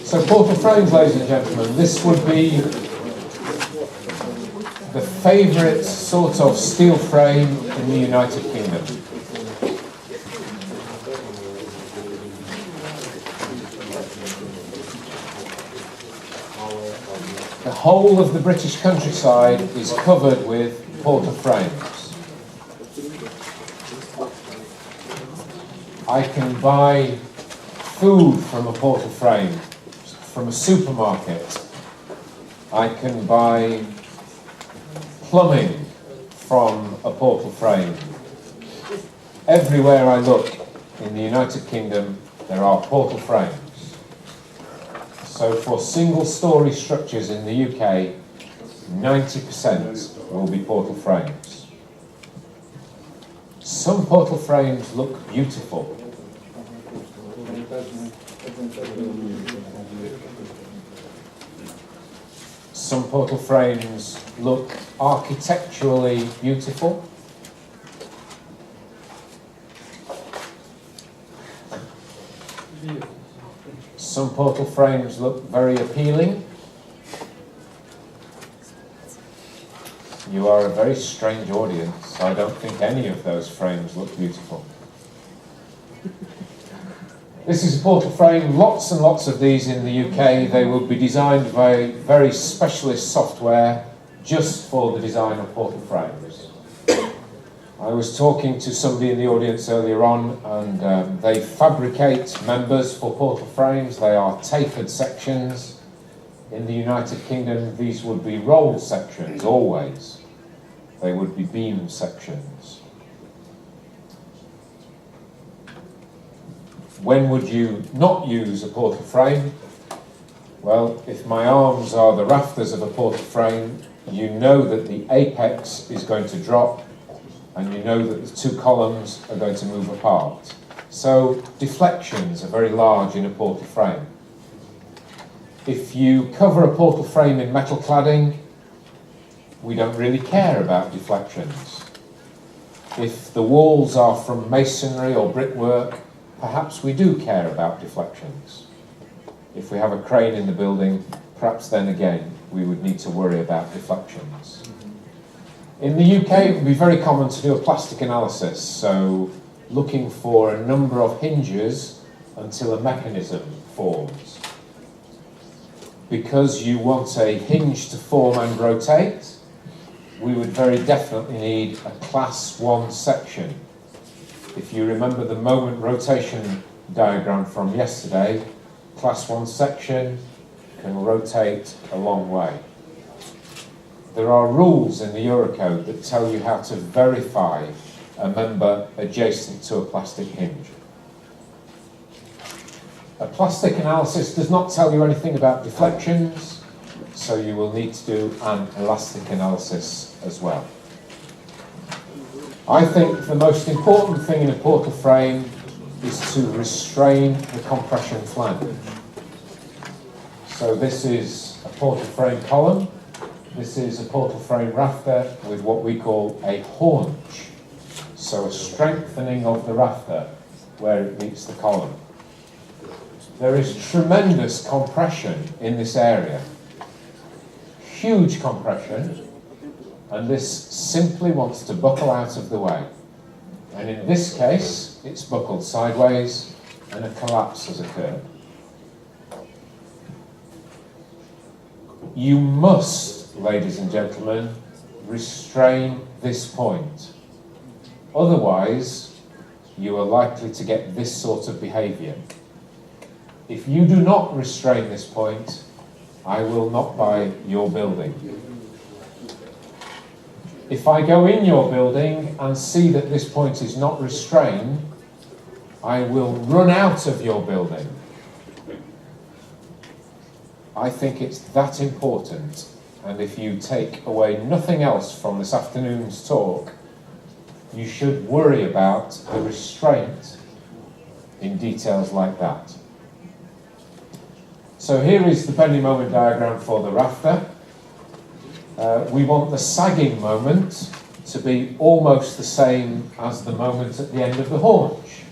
So portal frames, ladies and gentlemen, this would be the favourite sort of steel frame in the United Kingdom. The whole of the British countryside is covered with portal frames. I can buy food from a portal frame, from a supermarket. I can buy plumbing from a portal frame. Everywhere I look in the United Kingdom, there are portal frames. So for single-storey structures in the UK, 90% will be portal frames. Some portal frames look beautiful. Some portal frames look architecturally beautiful. Some portal frames look very appealing. You are a very strange audience. I don't think any of those frames look beautiful. This is a portal frame, lots and lots of these in the UK. They will be designed by very specialist software just for the design of portal frames. I was talking to somebody in the audience earlier on, and they fabricate members for portal frames. They are tapered sections. In the United Kingdom, these would be roll sections, always. They would be beam sections. When would you not use a portal frame? Well, if my arms are the rafters of a portal frame, you know that the apex is going to drop, and you know that the two columns are going to move apart. So deflections are very large in a portal frame. If you cover a portal frame in metal cladding, we don't really care about deflections. If the walls are from masonry or brickwork, perhaps we do care about deflections. If we have a crane in the building, perhaps then again we would need to worry about deflections. In the UK, it would be very common to do a plastic analysis, so looking for a number of hinges until a mechanism forms. Because you want a hinge to form and rotate, we would very definitely need a Class 1 section. If you remember the moment rotation diagram from yesterday, Class 1 section can rotate a long way. There are rules in the Eurocode that tell you how to verify a member adjacent to a plastic hinge. A plastic analysis does not tell you anything about deflections, so you will need to do an elastic analysis as well. I think the most important thing in a portal frame is to restrain the compression flange. So this is a portal frame column. This is a portal frame rafter with what we call a haunch. So a strengthening of the rafter where it meets the column. There is tremendous compression in this area. Huge compression. And this simply wants to buckle out of the way. And in this case, it's buckled sideways and a collapse has occurred. You must, ladies and gentlemen, restrain this point. Otherwise, you are likely to get this sort of behaviour. If you do not restrain this point, I will not buy your building. If I go in your building and see that this point is not restrained, I will run out of your building. I think it's that important, and if you take away nothing else from this afternoon's talk, you should worry about the restraint in details like that. So here is the bending moment diagram for the rafter. We want the sagging moment to be almost the same as the moment at the end of the haunch.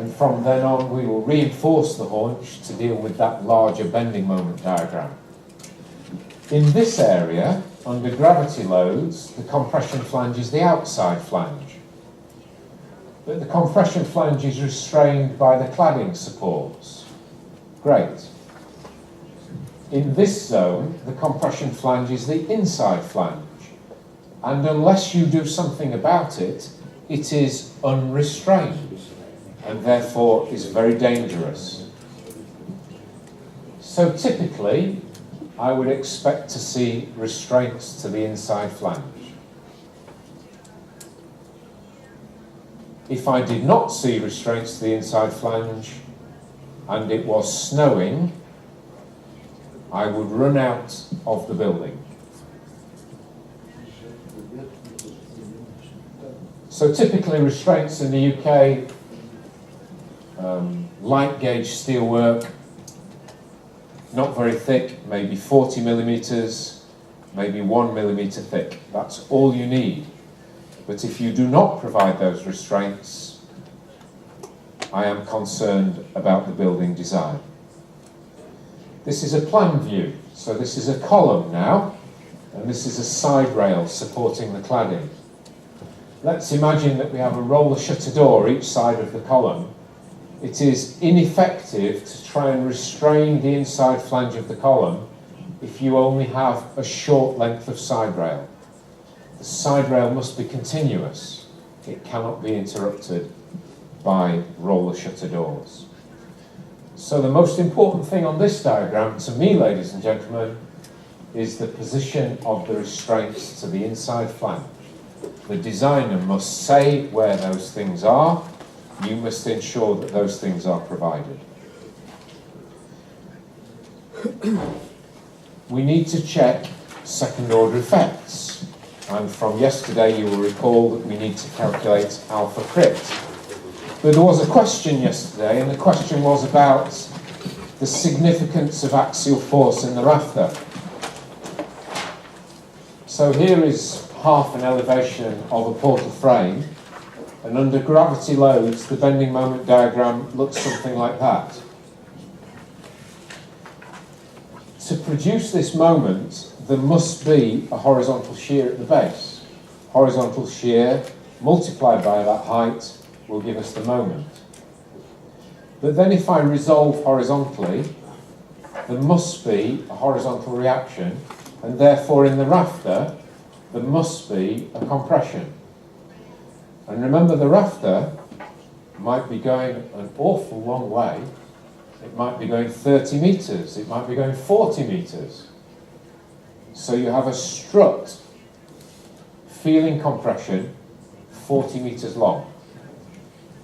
And from then on, we will reinforce the haunch to deal with that larger bending moment diagram. In this area, under gravity loads, the compression flange is the outside flange. But the compression flange is restrained by the cladding supports. Great. In this zone, the compression flange is the inside flange. And unless you do something about it, it is unrestrained and therefore is very dangerous. So typically, I would expect to see restraints to the inside flange. If I did not see restraints to the inside flange and it was snowing, I would run out of the building. So typically restraints in the UK, light gauge steelwork, not very thick, maybe 40 millimetres, maybe 1 millimetre thick. That's all you need. But if you do not provide those restraints, I am concerned about the building design. This is a plan view. So this is a column now, and this is a side rail supporting the cladding. Let's imagine that we have a roller shutter door each side of the column. It is ineffective to try and restrain the inside flange of the column if you only have a short length of side rail. The side rail must be continuous. It cannot be interrupted by roller shutter doors. So the most important thing on this diagram, to me, ladies and gentlemen, is the position of the restraints to the inside flange. The designer must say where those things are. You must ensure that those things are provided. We need to check second order effects. And from yesterday you will recall that we need to calculate alpha crit. But there was a question yesterday, and the question was about the significance of axial force in the rafter. So here is half an elevation of a portal frame, and under gravity loads the bending moment diagram looks something like that. To produce this moment, there must be a horizontal shear at the base. Horizontal shear multiplied by that height will give us the moment. But then if I resolve horizontally, there must be a horizontal reaction, and therefore in the rafter there must be a compression. And remember, the rafter might be going an awful long way. It might be going 30 metres, it might be going 40 metres. So you have a strut feeling compression 40 metres long.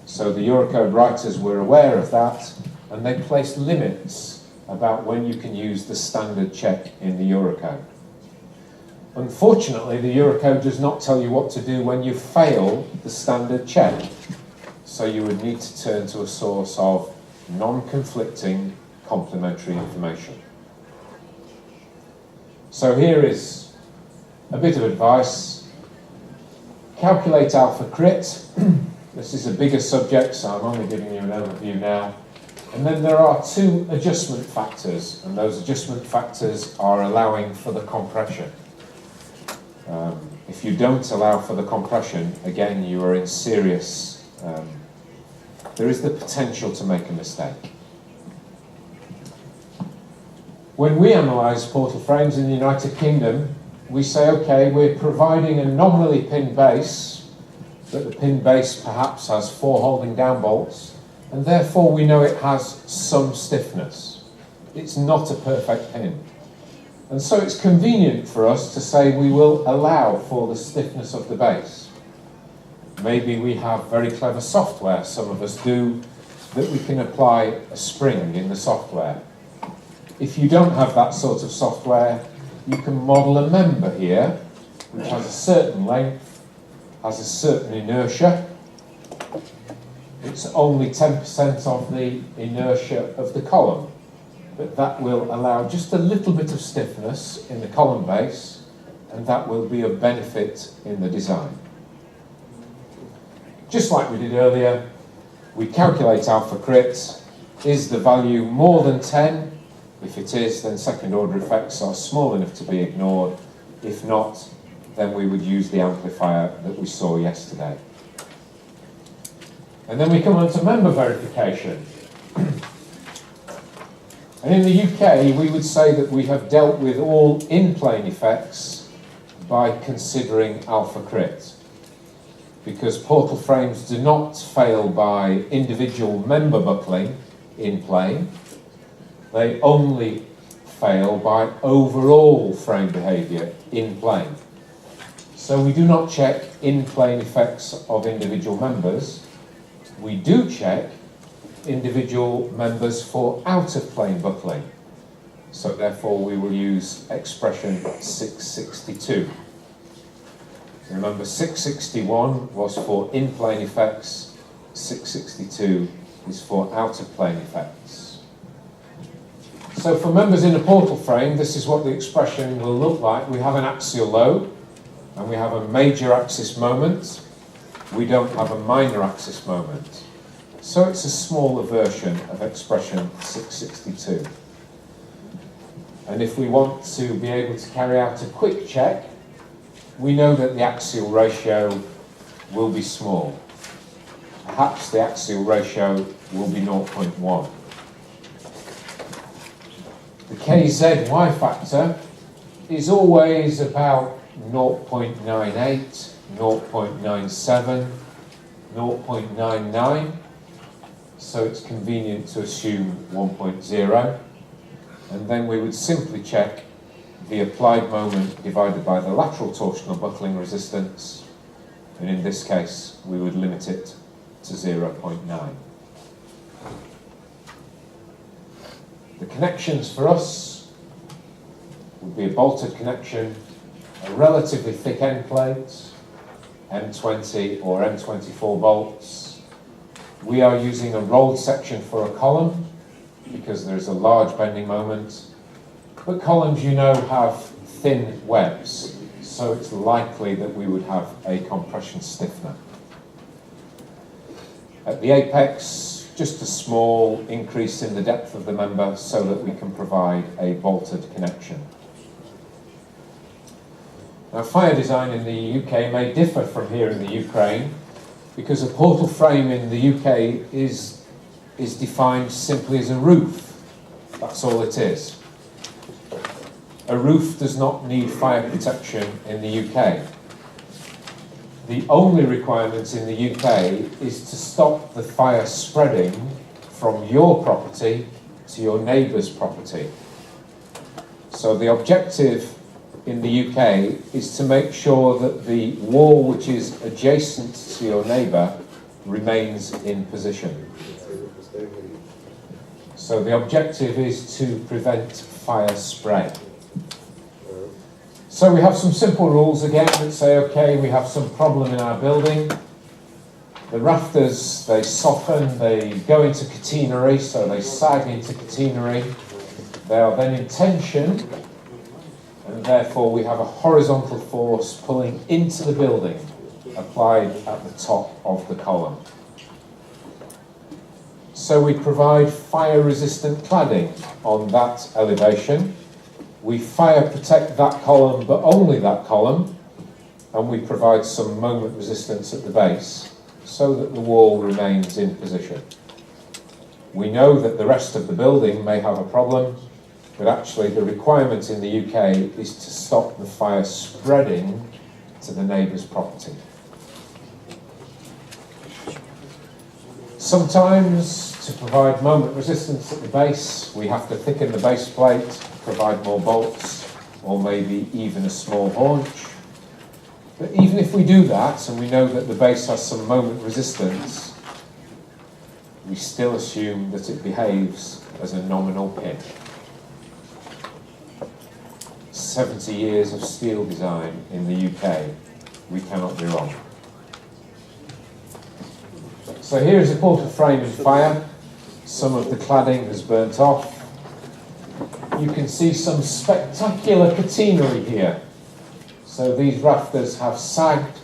So the Eurocode writers were aware of that, and they placed limits about when you can use the standard check in the Eurocode. Unfortunately, the Eurocode does not tell you what to do when you fail the standard check. So you would need to turn to a source of non-conflicting complementary information. So here is a bit of advice. Calculate alpha crit. This is a bigger subject, so I'm only giving you an overview now. And then there are two adjustment factors, and those adjustment factors are allowing for the compression. If you don't allow for the compression, again, you are in serious, there is the potential to make a mistake. When we analyse portal frames in the United Kingdom, we say, okay, we're providing a nominally pinned base, but the pinned base perhaps has 4 holding down bolts, and therefore we know it has some stiffness. It's not a perfect pin. And so it's convenient for us to say we will allow for the stiffness of the base. Maybe we have very clever software, some of us do, that we can apply a spring in the software. If you don't have that sort of software, you can model a member here, which has a certain length, has a certain inertia. It's only 10% of the inertia of the column, but that will allow just a little bit of stiffness in the column base, and that will be of benefit in the design. Just like we did earlier, We calculate alpha crit. Is the value more than 10? If it is, then second order effects are small enough to be ignored. If not, then we would use the amplifier that we saw yesterday. And then we come on to member verification. And in the UK, we would say that we have dealt with all in-plane effects by considering alpha crit, because portal frames do not fail by individual member buckling in plane. They only fail by overall frame behaviour in plane. So we do not check in-plane effects of individual members. We do check individual members for out-of-plane buckling. So therefore we will use expression 662. Remember, 661 was for in-plane effects, 662 is for out-of-plane effects. So for members in a portal frame, this is what the expression will look like. We have an axial load, and we have a major axis moment. We don't have a minor axis moment. So it's a smaller version of expression 662. And if we want to be able to carry out a quick check, we know that the axial ratio will be small. Perhaps the axial ratio will be 0.1. The KZY factor is always about 0.98, 0.97, 0.99. So it's convenient to assume 1.0, and then we would simply check the applied moment divided by the lateral torsional buckling resistance, and in this case we would limit it to 0.9. The connections for us would be a bolted connection, a relatively thick end plate, M20 or M24 bolts. We are using a rolled section for a column because there is a large bending moment. But columns, you know, have thin webs, so it's likely that we would have a compression stiffener. At the apex, just a small increase in the depth of the member so that we can provide a bolted connection. Now, fire design in the UK may differ from here in the Ukraine, because a portal frame in the UK is defined simply as a roof. That's all it is. A roof does not need fire protection in the UK. The only requirement in the UK is to stop the fire spreading from your property to your neighbour's property. So the objective in the UK is to make sure that the wall which is adjacent to your neighbour remains in position. So the objective is to prevent fire spread. So we have some simple rules again that say, okay, we have some problem in our building. The rafters, they soften, they go into catenary, so they sag into catenary. They are then in tension, and therefore we have a horizontal force pulling into the building applied at the top of the column. So we provide fire-resistant cladding on that elevation. We fire protect that column, but only that column, and we provide some moment resistance at the base so that the wall remains in position. We know that the rest of the building may have a problem, but actually the requirement in the UK is to stop the fire spreading to the neighbour's property. Sometimes, to provide moment resistance at the base, we have to thicken the base plate, provide more bolts, or maybe even a small haunch. But even if we do that, and we know that the base has some moment resistance, we still assume that it behaves as a nominal pin. 70 years of steel design in the UK, we cannot be wrong. So here is a portal frame in fire. Some of the cladding has burnt off. You can see some spectacular catenary here. So these rafters have sagged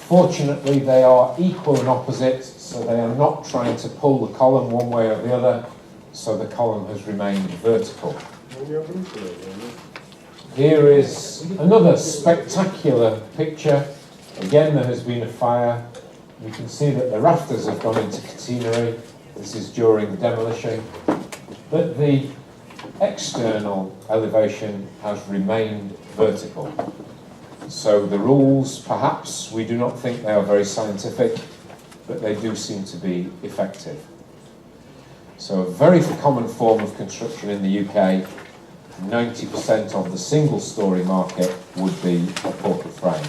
Fortunately, they are equal and opposite, so they are not trying to pull the column one way or the other, so the column has remained vertical. Here is another spectacular picture. Again, there has been a fire. You can see that the rafters have gone into catenary. This is during demolition. But the external elevation has remained vertical. So the rules, perhaps, we do not think they are very scientific, but they do seem to be effective. So a very common form of construction in the UK, 90% of the single-storey market would be a portal frame.